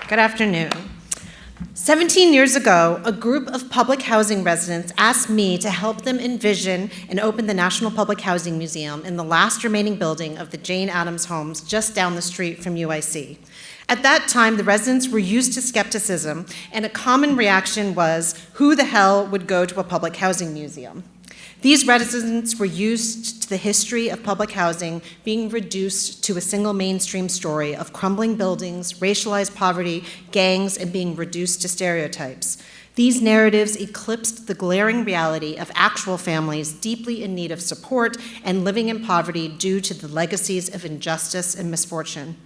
Good afternoon. 17 years ago, a group of public housing residents asked me to help them envision and open the National Public Housing Museum in the last remaining building of the Jane Addams homes just down the street from UIC. At that time, the residents were used to skepticism, and a common reaction was, who the hell would go to a public housing museum? These residents were used to the history of public housing being reduced to a single mainstream story of crumbling buildings, racialized poverty, gangs, and being reduced to stereotypes. These narratives eclipsed the glaring reality of actual families deeply in need of support and living in poverty due to the legacies of injustice and misfortune.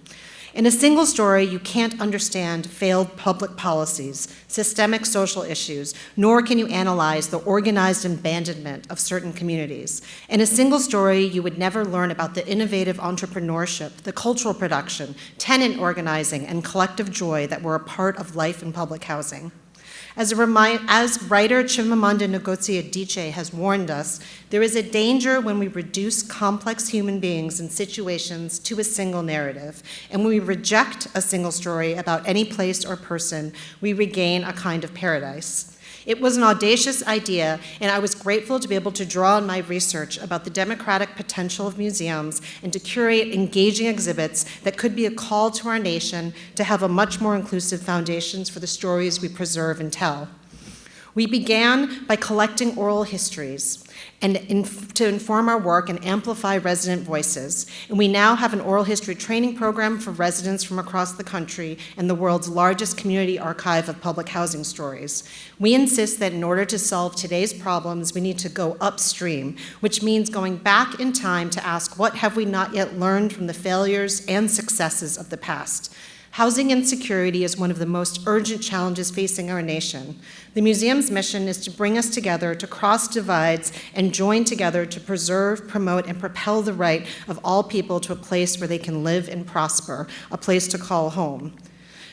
In a single story, you can't understand failed public policies, systemic social issues, nor can you analyze the organized abandonment of certain communities. In a single story, you would never learn about the innovative entrepreneurship, the cultural production, tenant organizing, and collective joy that were a part of life in public housing. As writer Chimamanda Ngozi Adichie has warned us, there is a danger when we reduce complex human beings and situations to a single narrative, and when we reject a single story about any place or person, we regain a kind of paradise. It was an audacious idea, and I was grateful to be able to draw on my research about the democratic potential of museums and to curate engaging exhibits that could be a call to our nation to have a much more inclusive foundations for the stories we preserve and tell. We began by collecting oral histories and to inform our work and amplify resident voices. And we now have an oral history training program for residents from across the country and the world's largest community archive of public housing stories. We insist that in order to solve today's problems, we need to go upstream, which means going back in time to ask, what have we not yet learned from the failures and successes of the past? Housing insecurity is one of the most urgent challenges facing our nation. The museum's mission is to bring us together, to cross divides, and join together to preserve, promote, and propel the right of all people to a place where they can live and prosper, a place to call home.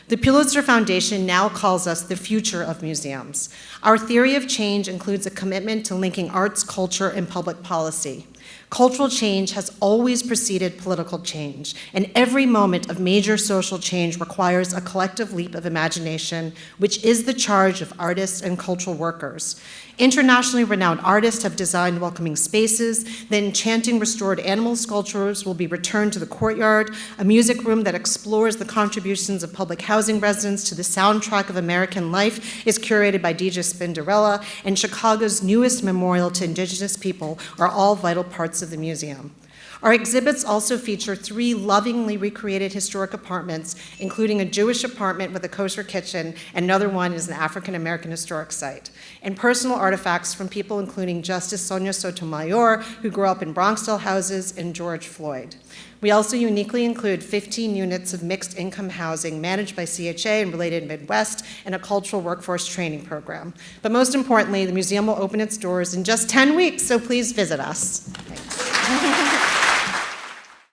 The Pulitzer Foundation now calls us the future of museums. Our theory of change includes a commitment to linking arts, culture, and public policy. Cultural change has always preceded political change, and every moment of major social change requires a collective leap of imagination, which is the charge of artists and cultural workers. Internationally renowned artists have designed welcoming spaces. The enchanting restored animal sculptures will be returned to the courtyard. A music room that explores the contributions of public housing residents to the soundtrack of American life is curated by DJ Spinderella, and Chicago's newest memorial to Indigenous people are all vital parts of the museum. Our exhibits also feature 3 lovingly recreated historic apartments, including a Jewish apartment with a kosher kitchen, and another one is an African-American historic site, and personal artifacts from people including Justice Sonia Sotomayor, who grew up in Bronx-style houses, and George Floyd. We also uniquely include 15 units of mixed income housing managed by CHA and Related Midwest, and a cultural workforce training program. But most importantly, the museum will open its doors in just 10 weeks, so please visit us.